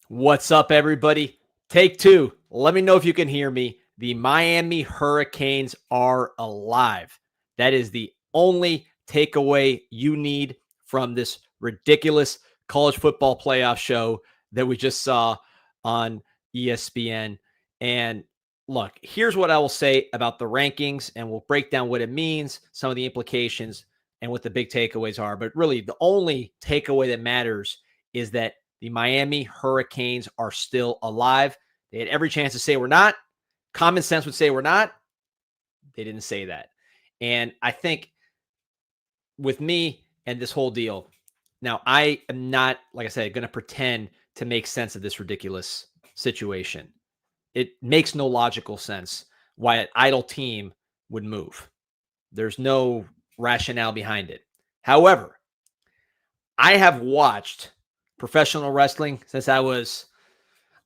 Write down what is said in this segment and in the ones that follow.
What's up, everybody? Take two. Let me know if you can hear me. The Miami Hurricanes are alive. That is the only takeaway you need from this ridiculous college football playoff show that we just saw on ESPN. And look, here's what I will say about the rankings, and we'll break down what it means, some of the implications, and what the big takeaways are. But really, the only takeaway that matters is that the Miami Hurricanes are still alive. They had every chance to say we're not. Common sense would say we're not. They didn't say that. And I think with me and this whole deal, now I am not, like I said, going to pretend to make sense of this ridiculous situation. It makes no logical sense why an idle team would move. There's no rationale behind it. However, I have watched professional wrestling since I was,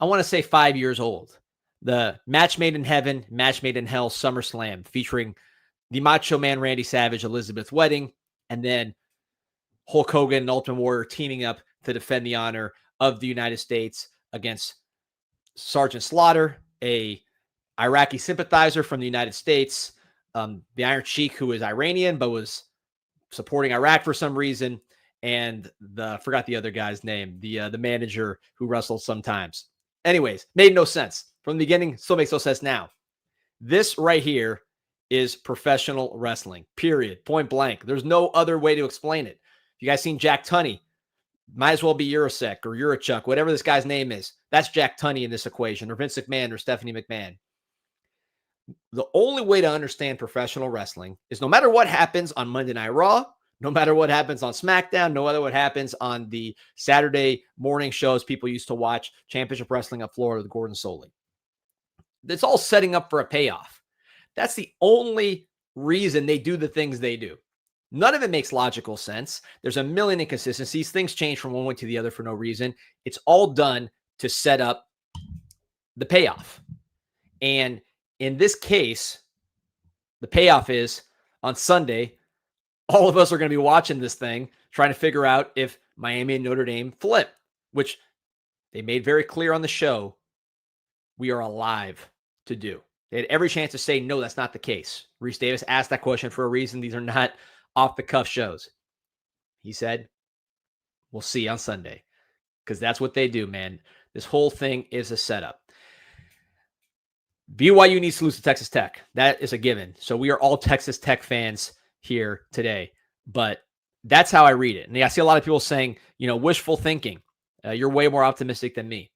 I want to say 5 years old. The Match Made in Heaven, Match Made in Hell SummerSlam featuring the Macho Man Randy Savage, Elizabeth Wedding, and then Hulk Hogan and Ultimate Warrior teaming up to defend the honor of the United States against Sergeant Slaughter, a Iraqi sympathizer from the United States, the Iron Sheik, who is Iranian but was supporting Iraq for some reason, and I forgot the other guy's name, the manager who wrestled sometimes. Anyways, made no sense from the beginning. Still makes no sense now. This right here is professional wrestling, period, point blank. There's no other way to explain it. You guys seen Jack Tunney? Might as well be Eurosec or Eurochuck, whatever this guy's name is. That's Jack Tunney in this equation, or Vince McMahon or Stephanie McMahon. The only way to understand professional wrestling is no matter what happens on Monday Night Raw, no matter what happens on SmackDown, no matter what happens on the Saturday morning shows people used to watch, Championship Wrestling of Florida with Gordon Soley. It's all setting up for a payoff. That's the only reason they do the things they do. None of it makes logical sense. There's a million inconsistencies. Things change from one way to the other for no reason. It's all done to set up the payoff. And in this case, the payoff is on Sunday, all of us are going to be watching this thing, trying to figure out if Miami and Notre Dame flip, which they made very clear on the show we are alive to do. They had every chance to say, no, that's not the case. Reese Davis asked that question for a reason. These are not off-the-cuff shows. He said, we'll see on Sunday, because that's what they do, man. This whole thing is a setup. BYU needs to lose to Texas Tech. That is a given. So we are all Texas Tech fans here today, but that's how I read it. And I see a lot of people saying, wishful thinking. You're way more optimistic than me.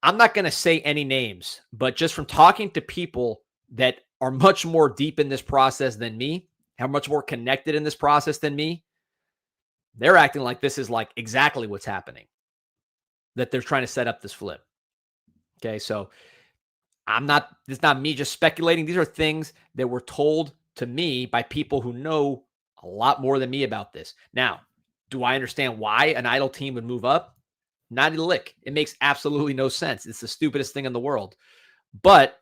I'm not going to say any names, but just from talking to people that are much more deep in this process than me, are much more connected in this process than me, they're acting like this is like exactly what's happening, that they're trying to set up this flip. Okay, so it's not me just speculating. These are things that were told to me by people who know a lot more than me about this. Now, do I understand why an idle team would move up? Not a lick. It makes absolutely no sense. It's the stupidest thing in the world. But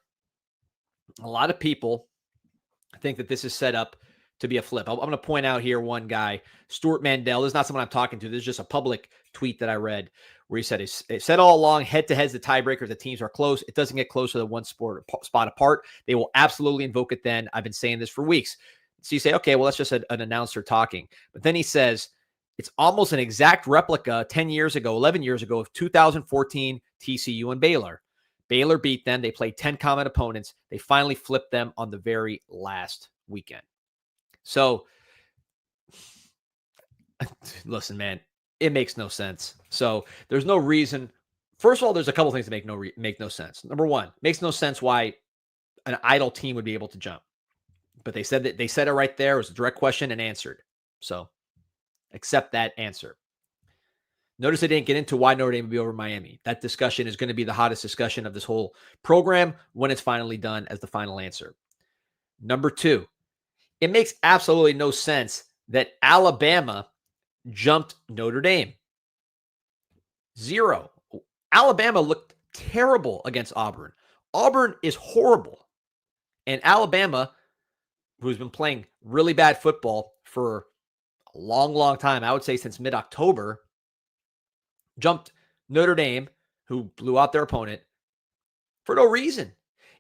a lot of people think that this is set up to be a flip. I'm going to point out here one guy, Stuart Mandel. This is not someone I'm talking to. This is just a public tweet that I read where he said, it said all along, head-to-head's the tiebreaker. The teams are close. It doesn't get closer than one spot apart. They will absolutely invoke it then. I've been saying this for weeks. So you say, okay, well, that's just an announcer talking. But then he says, it's almost an exact replica 11 years ago of 2014 TCU and Baylor. Baylor beat them. They played 10 common opponents. They finally flipped them on the very last weekend. So, listen, man, it makes no sense. So there's no reason. First of all, there's a couple things that make no sense. Number one, makes no sense why an idle team would be able to jump. But they said it right there. It was a direct question and answered. So accept that answer. Notice they didn't get into why Notre Dame would be over Miami. That discussion is going to be the hottest discussion of this whole program when it's finally done as the final answer. Number two, it makes absolutely no sense that Alabama jumped Notre Dame. 0. Alabama looked terrible against Auburn. Auburn is horrible. And Alabama, who's been playing really bad football for a long, long time, I would say since mid-October, jumped Notre Dame who blew out their opponent for no reason.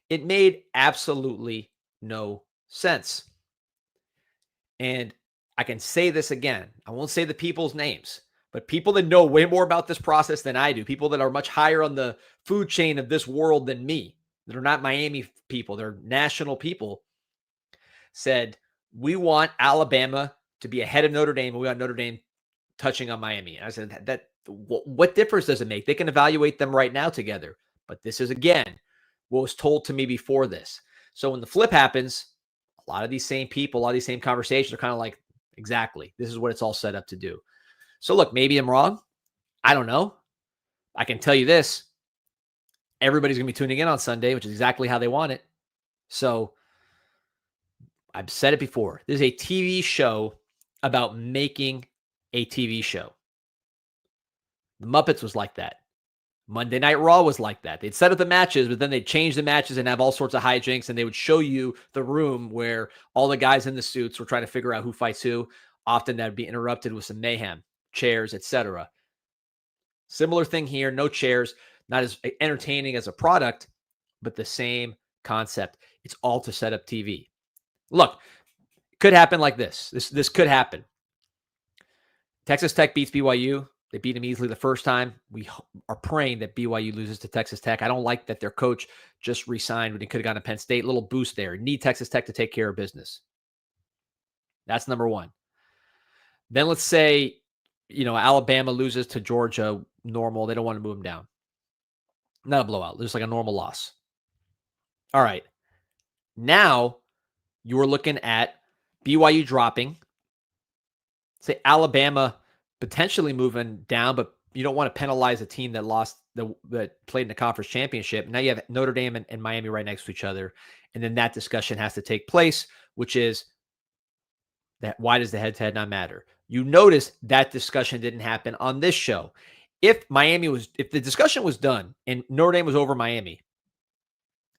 It made absolutely no sense. And I can say this again. I won't say the people's names, but people that know way more about this process than I do, people that are much higher on the food chain of this world than me, that are not Miami people, they're national people, said, we want Alabama to be ahead of Notre Dame, and we want Notre Dame touching on Miami. And I said, what difference does it make? They can evaluate them right now together. But this is, again, what was told to me before this. So when the flip happens, a lot of these same people, a lot of these same conversations are kind of like, exactly, this is what it's all set up to do. So look, maybe I'm wrong. I don't know. I can tell you this. Everybody's going to be tuning in on Sunday, which is exactly how they want it. So I've said it before. This is a TV show about making a TV show. The Muppets was like that. Monday Night Raw was like that. They'd set up the matches, but then they'd change the matches and have all sorts of hijinks, and they would show you the room where all the guys in the suits were trying to figure out who fights who. Often that would be interrupted with some mayhem, chairs, etc. Similar thing here, no chairs, not as entertaining as a product, but the same concept. It's all to set up TV. Look, it could happen like this. This could happen. Texas Tech beats BYU. They beat them easily the first time. We are praying that BYU loses to Texas Tech. I don't like that their coach just resigned when he could have gone to Penn State. Little boost there. Need Texas Tech to take care of business. That's number one. Then let's say, Alabama loses to Georgia normal. They don't want to move them down. Not a blowout. Just like a normal loss. All right. Now you are looking at BYU dropping. Say Alabama potentially moving down, but you don't want to penalize a team that lost, that played in the conference championship. Now you have Notre Dame and Miami right next to each other. And then that discussion has to take place, which is that why does the head-to-head not matter? You notice that discussion didn't happen on this show. If the discussion was done and Notre Dame was over Miami,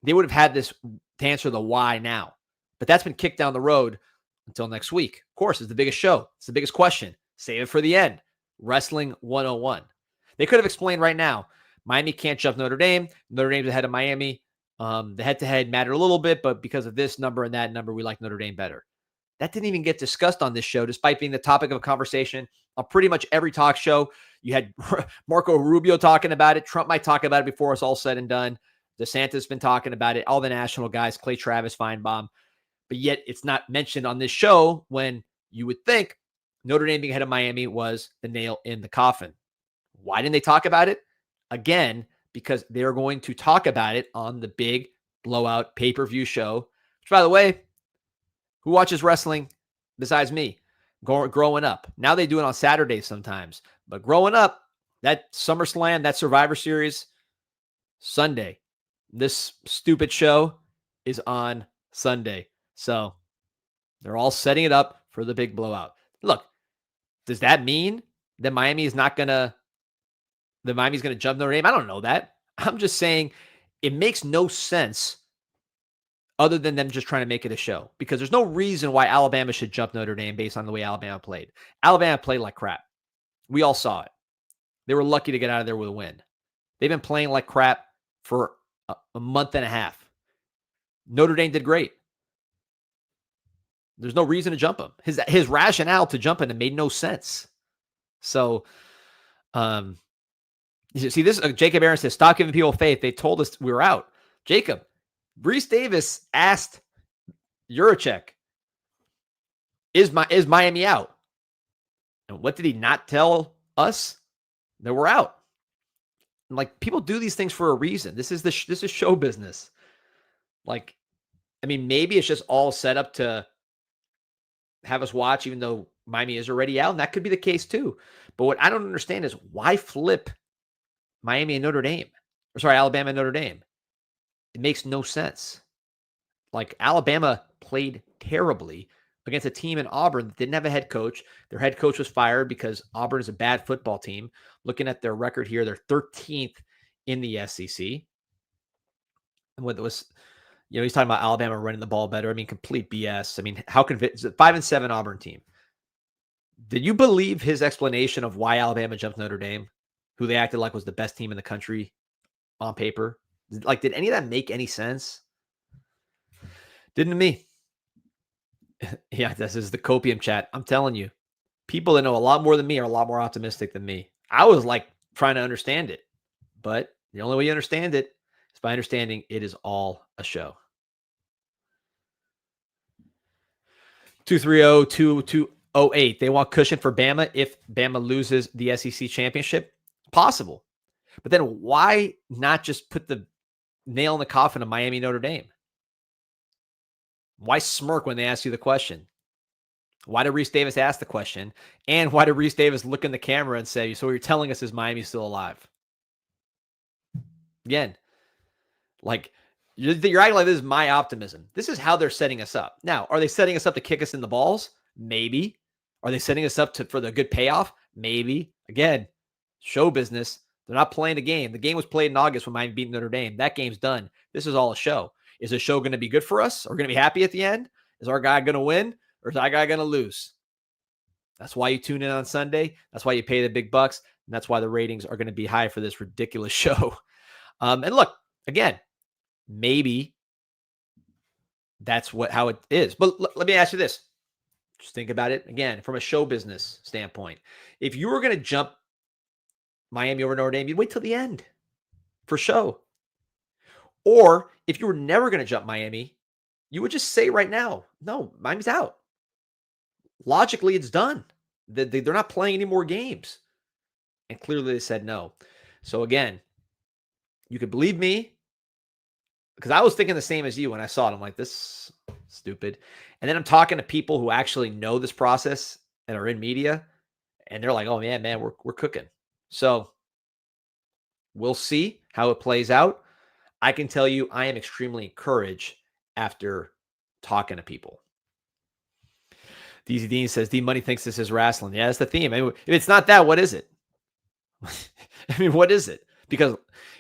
they would have had this to answer the why now. But that's been kicked down the road until next week. Of course, it's the biggest show. It's the biggest question. Save it for the end. Wrestling 101. They could have explained right now, Miami can't jump Notre Dame. Notre Dame's ahead of Miami. The head-to-head mattered a little bit, but because of this number and that number, we like Notre Dame better. That didn't even get discussed on this show, despite being the topic of a conversation on pretty much every talk show. You had Marco Rubio talking about it. Trump might talk about it before it's all said and done. DeSantis has been talking about it. All the national guys, Clay Travis, Feinbaum. But yet it's not mentioned on this show when you would think Notre Dame being ahead of Miami was the nail in the coffin. Why didn't they talk about it? Again, because they're going to talk about it on the big blowout pay-per-view show. Which, by the way, who watches wrestling besides me growing up? Now they do it on Saturdays sometimes. But growing up, that SummerSlam, that Survivor Series, Sunday. This stupid show is on Sunday. So they're all setting it up for the big blowout. Look, does that mean that Miami's going to jump Notre Dame? I don't know that. I'm just saying it makes no sense other than them just trying to make it a show, because there's no reason why Alabama should jump Notre Dame based on the way Alabama played. Alabama played like crap. We all saw it. They were lucky to get out of there with a win. They've been playing like crap for a month and a half. Notre Dame did great. There's no reason to jump him. His rationale to jump him made no sense. So, you see this, Jacob Aaron says, stop giving people faith. They told us we were out. Jacob, Brees Davis asked Juracek, is Miami out? And what did he not tell us? That we're out. Like, people do these things for a reason. This is show business. Like, I mean, maybe it's just all set up to have us watch, even though Miami is already out, and that could be the case too. But what I don't understand is why flip Miami and Notre Dame? Or sorry, Alabama and Notre Dame. It makes no sense. Like, Alabama played terribly against a team in Auburn that didn't have a head coach. Their head coach was fired because Auburn is a bad football team. Looking at their record here, they're 13th in the SEC. And what it was, he's talking about Alabama running the ball better. I mean, complete BS. I mean, how convinced? 5-7 Auburn team. Did you believe his explanation of why Alabama jumped Notre Dame? who they acted like was the best team in the country on paper. Like, did any of that make any sense? Didn't to me. Yeah, this is the copium chat. I'm telling you, people that know a lot more than me are a lot more optimistic than me. I was like trying to understand it, but the only way you understand it is by understanding it is all a show. 230-2208. They want cushion for Bama if Bama loses the SEC championship. Possible. But then why not just put the nail in the coffin of Miami Notre Dame? Why smirk when they ask you the question? Why did Reese Davis ask the question? And why did Reese Davis look in the camera and say, so what you're telling us is Miami's still alive? Again, like, you're acting like this is my optimism. This is how they're setting us up. Now, are they setting us up to kick us in the balls? Maybe. Are they setting us up for the good payoff? Maybe. Again, show business. They're not playing a game. The game was played in August when Miami beat Notre Dame. That game's done. This is all a show. Is the show going to be good for us? Are we going to be happy at the end? Is our guy going to win? Or is our guy going to lose? That's why you tune in on Sunday. That's why you pay the big bucks. And that's why the ratings are going to be high for this ridiculous show. And look, again, maybe that's how it is. But let me ask you this. Just think about it again from a show business standpoint. If you were going to jump Miami over Notre Dame, you'd wait till the end for show. Or if you were never going to jump Miami, you would just say right now, no, Miami's out. Logically, it's done. They're not playing any more games. And clearly they said no. So again, you could believe me, because I was thinking the same as you when I saw it. I'm like, this is stupid. And then I'm talking to people who actually know this process and are in media, and they're like, oh, man, we're cooking. So we'll see how it plays out. I can tell you I am extremely encouraged after talking to people. DZ Dean says, D Money thinks this is wrestling. Yeah, that's the theme. I mean, if it's not that, what is it? I mean, what is it? Because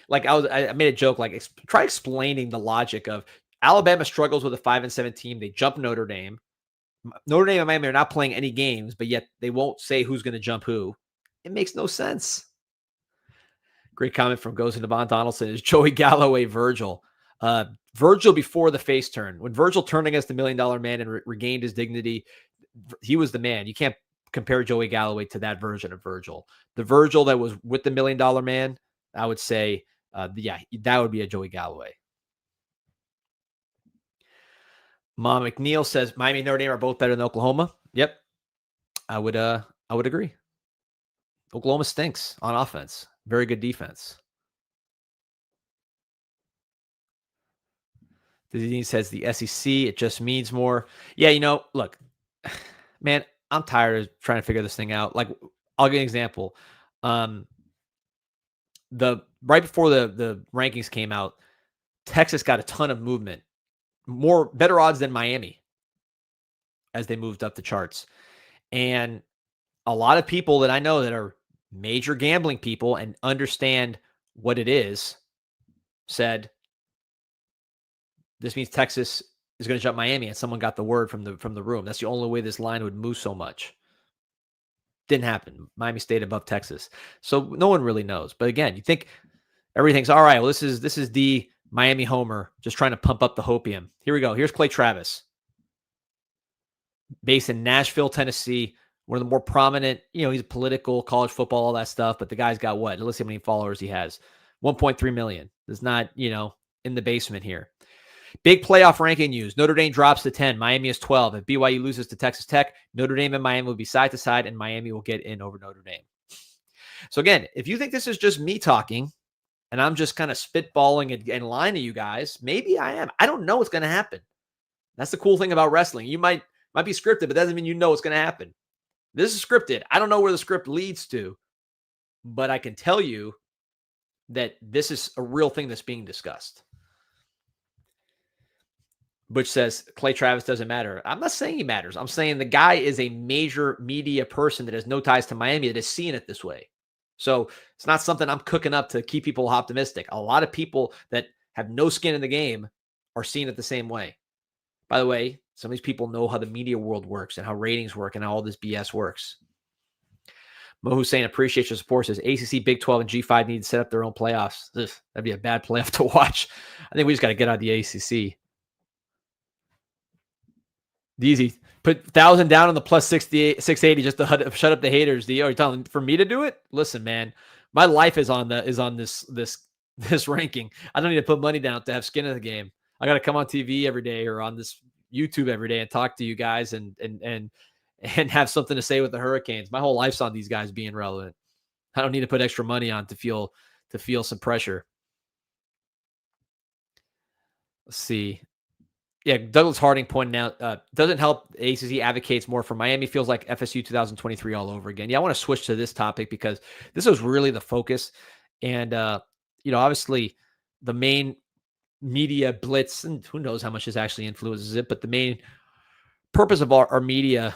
like I made a joke, like try explaining the logic of Alabama struggles with a 5-7 team. They jump Notre Dame. Notre Dame and Miami are not playing any games, but yet they won't say who's going to jump who. It makes no sense. Great comment from Goes into Von Donaldson is Joey Galloway, Virgil. Virgil before the face turn. When Virgil turned against the $1 Million Man and regained his dignity, he was the man. You can't compare Joey Galloway to that version of Virgil. The Virgil that was with the $1 Million Man, I would say, yeah, that would be a Joey Galloway. Mom McNeil says Miami and Notre Dame are both better than Oklahoma. Yep, I would agree. Oklahoma stinks on offense. Very good defense. Dean says the SEC, it just means more. Yeah, look, man, I'm tired of trying to figure this thing out. Like, I'll give you an example. Right before the rankings came out, Texas got a ton of movement, better odds than Miami as they moved up the charts. And a lot of people that I know that are major gambling people and understand what it is said, this means Texas is going to jump Miami, and someone got the word from the room. That's the only way this line would move so much. Didn't happen. Miami stayed above Texas. So no one really knows. But again, you think everything's all right. Well, this is the Miami homer just trying to pump up the hopium. Here we go. Here's Clay Travis, based in Nashville, Tennessee. One of the more prominent, he's political, college football, all that stuff. But the guy's got what? Let's see how many followers he has. 1.3 million. It's not, in the basement here. Big playoff ranking news. Notre Dame drops to 10. Miami is 12. If BYU loses to Texas Tech, Notre Dame and Miami will be side to side, and Miami will get in over Notre Dame. So again, if you think this is just me talking, and I'm just kind of spitballing and lying to you guys, maybe I am. I don't know what's going to happen. That's the cool thing about wrestling. You might be scripted, but that doesn't mean you know what's going to happen. This is scripted. I don't know where the script leads to, but I can tell you that this is a real thing that's being discussed. Butch says Clay Travis doesn't matter. I'm not saying he matters. I'm saying the guy is a major media person that has no ties to Miami that is seeing it this way. So it's not something I'm cooking up to keep people optimistic. A lot of people that have no skin in the game are seeing it the same way. By the way, some of these people know how the media world works and how ratings work and how all this BS works. Mo Hussein appreciates your support. Says ACC, Big 12, and G5 need to set up their own playoffs. Ugh, that'd be a bad playoff to watch. I think we just got to get out of the ACC. Easy. Put 1,000 down on the plus 68, 680 just to shut up the haters. You're telling for me to do it? Listen, man, my life is on this ranking. I don't need to put money down to have skin in the game. I got to come on TV every day or on this YouTube every day and talk to you guys and have something to say with the Hurricanes. My whole life's on these guys being relevant. I don't need to put extra money on to feel some pressure. Let's see. Yeah, Douglas Harding pointing out, doesn't help ACC advocates more for Miami. Feels like FSU 2023 all over again. Yeah, I want to switch to this topic because this was really the focus. And, obviously the main media blitz, and who knows how much this actually influences it, but the main purpose of our media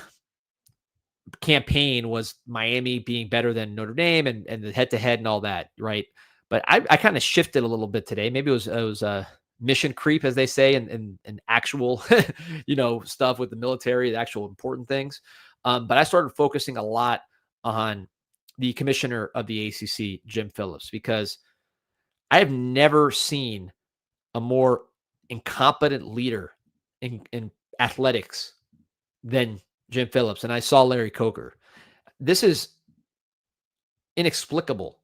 campaign was Miami being better than Notre Dame and the head-to-head and all that, right? But I kind of shifted a little bit today. Maybe it was mission creep, as they say, and actual, stuff with the military, the actual important things. But I started focusing a lot on the commissioner of the ACC, Jim Phillips, because I have never seen a more incompetent leader in athletics than Jim Phillips. And I saw Larry Coker. This is inexplicable.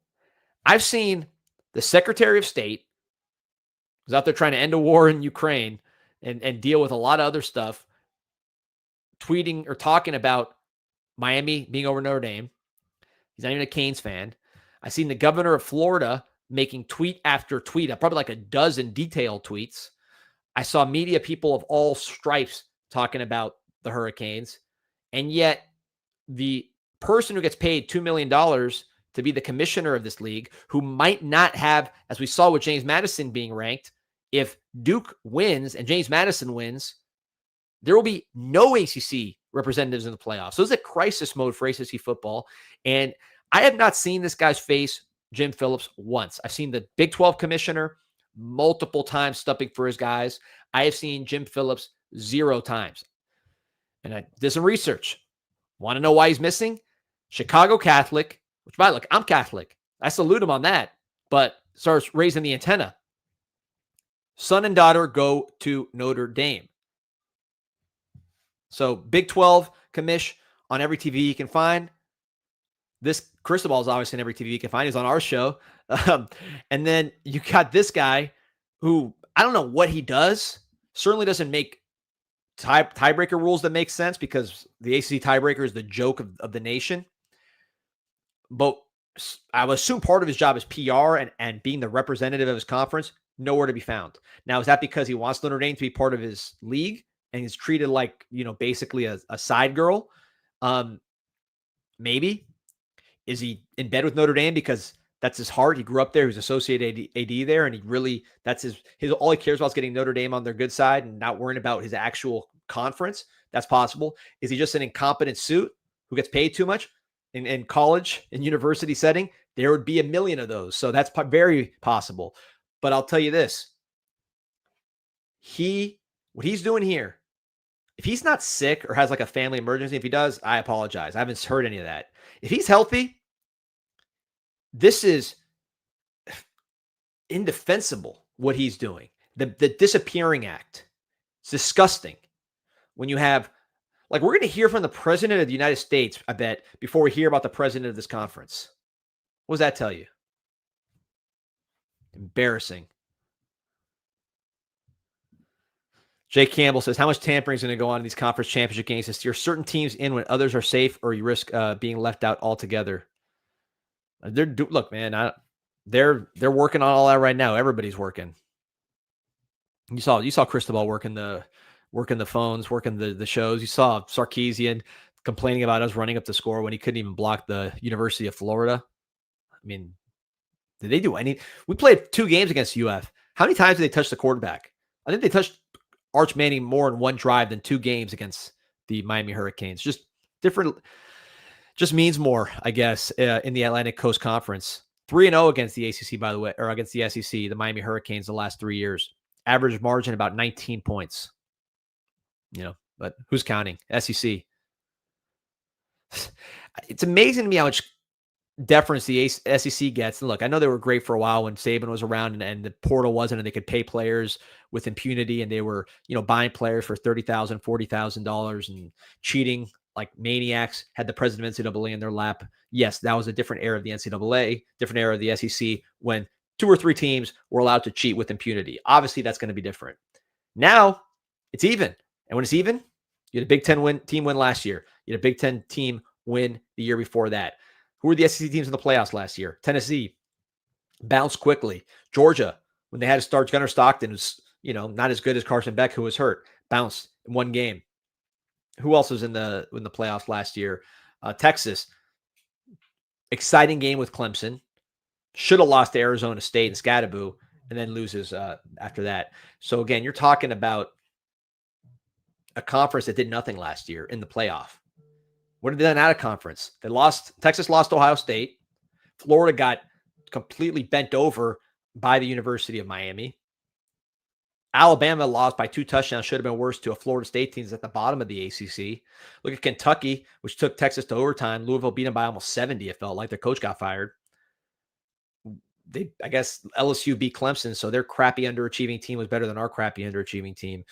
I've seen the Secretary of State who's out there trying to end a war in Ukraine and deal with a lot of other stuff, tweeting or talking about Miami being over Notre Dame. He's not even a Canes fan. I've seen the governor of Florida making tweet after tweet, probably like a dozen detailed tweets. I saw media people of all stripes talking about the Hurricanes. And yet the person who gets paid $2 million to be the commissioner of this league, who might not have, as we saw with James Madison being ranked, if Duke wins and James Madison wins, there will be no ACC representatives in the playoffs. So it's a crisis mode for ACC football. And I have not seen this guy's face, Jim Phillips, once. I've seen the Big 12 commissioner multiple times stumping for his guys. I have seen Jim Phillips 0 times. And I did some research. Want to know why he's missing? Chicago Catholic, which, by the way, I'm Catholic. I salute him on that, but starts raising the antenna. Son and daughter go to Notre Dame. So Big 12 commish on every TV you can find. This Cristobal is obviously on every TV you can find. He's on our show. And then you got this guy who, I don't know what he does. Certainly doesn't make tiebreaker rules that make sense because the ACC tiebreaker is the joke of the nation. But I would assume part of his job is PR and being the representative of his conference. Nowhere to be found. Now, is that because he wants Notre Dame to be part of his league and he's treated like, basically a side girl? Maybe. Is he in bed with Notre Dame because that's his heart? He grew up there. He was associated AD there, and he really, that's his all he cares about is getting Notre Dame on their good side and not worrying about his actual conference. That's possible. Is he just an incompetent suit who gets paid too much in college and university setting? There would be a million of those. So that's very possible. But I'll tell you this. What he's doing here, if he's not sick or has like a family emergency, if he does, I apologize. I haven't heard any of that. If he's healthy, this is indefensible what he's doing. The disappearing act. It's disgusting. When you have, we're going to hear from the president of the United States, I bet, before we hear about the president of this conference. What does that tell you? Embarrassing. Jay Campbell says, how much tampering is going to go on in these conference championship games this year? Certain teams in when others are safe, or you risk being left out altogether? Look, man, they're working on all that right now. Everybody's working. You saw Cristobal working the phones, working the shows. You saw Sarkisian complaining about us running up the score when he couldn't even block the University of Florida. I mean, did they do any? We played 2 games against UF. How many times did they touch the quarterback? I think they touched Arch Manning more in one drive than 2 games against the Miami Hurricanes. Just different. Just means more, I guess, in the Atlantic Coast Conference. 3-0 against the ACC, by the way, or against the SEC, the Miami Hurricanes the last 3 years. Average margin about 19 points. But who's counting? SEC. It's amazing to me how much deference the SEC gets. And look, I know they were great for a while when Saban was around and the portal wasn't, and they could pay players with impunity, and they were, buying players for $30,000, $40,000 and cheating like maniacs, had the president of NCAA in their lap. Yes, that was a different era of the NCAA, different era of the SEC, when 2 or 3 teams were allowed to cheat with impunity. Obviously, that's going to be different. Now it's even. And when it's even, you had a Big Ten team win last year. You had a Big Ten team win the year before that. Who were the SEC teams in the playoffs last year? Tennessee bounced quickly. Georgia, when they had to start Gunnar Stockton, was not as good as Carson Beck, who was hurt, bounced in one game. Who else was in the playoffs last year? Texas, exciting game with Clemson. Should have lost to Arizona State and Scatterboo, and then loses after that. So again, you're talking about a conference that did nothing last year in the playoff. What did they done out of conference? They lost. Texas lost to Ohio State. Florida got completely bent over by the University of Miami. Alabama lost by 2 touchdowns. Should have been worse to a Florida State team that's at the bottom of the ACC. Look at Kentucky, which took Texas to overtime. Louisville beat them by almost 70. It felt like their coach got fired. I guess LSU beat Clemson, so their crappy underachieving team was better than our crappy underachieving team.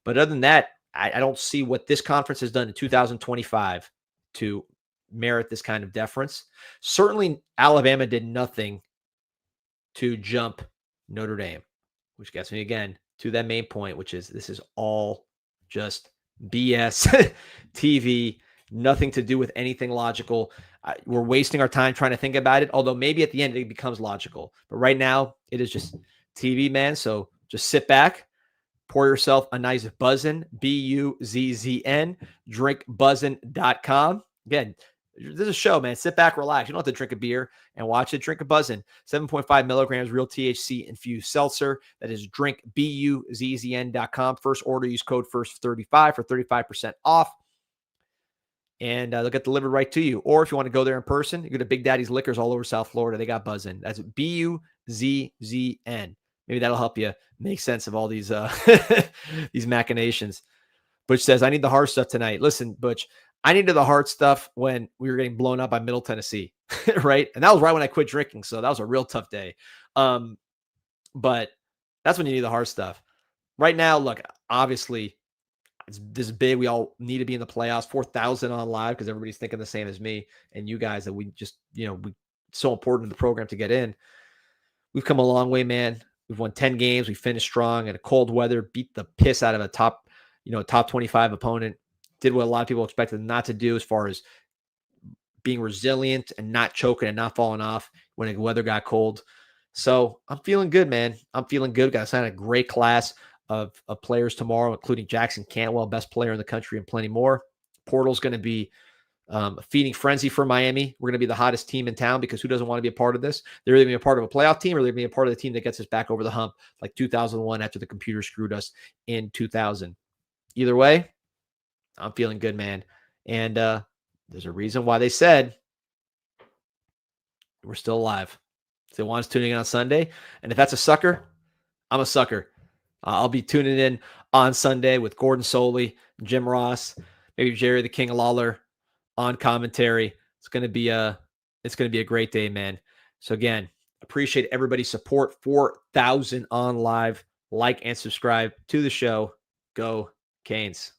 But other than that, I don't see what this conference has done in 2025 to merit this kind of deference. Certainly, Alabama did nothing to jump Notre Dame, which gets me again to that main point, which is this is all just BS TV, nothing to do with anything logical. We're wasting our time trying to think about it, although maybe at the end it becomes logical. But right now, it is just TV, man. So just sit back, pour yourself a nice BUZZN, BUZZN, drinkbuzzn.com. Again, this is a show, man. Sit back, relax. You don't have to drink a beer and watch it. Drink a BUZZN. 7.5 milligrams real THC infused seltzer. That is drinkbuzzn.com. First order, use code FIRST35 for 35% off. And they'll get delivered right to you. Or if you want to go there in person, you go to Big Daddy's Liquors all over South Florida. They got BUZZN. That's BUZZN. Maybe that'll help you make sense of all these these machinations. Butch says, I need the hard stuff tonight. Listen, Butch, I needed the hard stuff when we were getting blown up by Middle Tennessee, right? And that was right when I quit drinking, so that was a real tough day. But that's when you need the hard stuff. Right now, look, obviously, this is big. We all need to be in the playoffs. 4,000 on live because everybody's thinking the same as me and you guys that we just, it's so important in the program to get in. We've come a long way, man. We've won 10 games. We finished strong in a cold weather, beat the piss out of a top 25 opponent. Did what a lot of people expected not to do as far as being resilient and not choking and not falling off when the weather got cold. So I'm feeling good, man. I'm feeling good. Got to sign a great class of players tomorrow, including Jackson Cantwell, best player in the country, and plenty more. Portal's going to be a feeding frenzy for Miami. We're going to be the hottest team in town because who doesn't want to be a part of this? They're either going to be a part of a playoff team or they're going to be a part of the team that gets us back over the hump like 2001 after the computer screwed us in 2000. Either way, I'm feeling good, man. And there's a reason why they said we're still alive. If they want us tuning in on Sunday, and if that's a sucker, I'm a sucker. I'll be tuning in on Sunday with Gordon Soley, Jim Ross, maybe Jerry the King of Lawler on commentary. It's going to be a great day, man. So again, appreciate everybody's support. 4,000 on live. Like and subscribe to the show. Go Canes.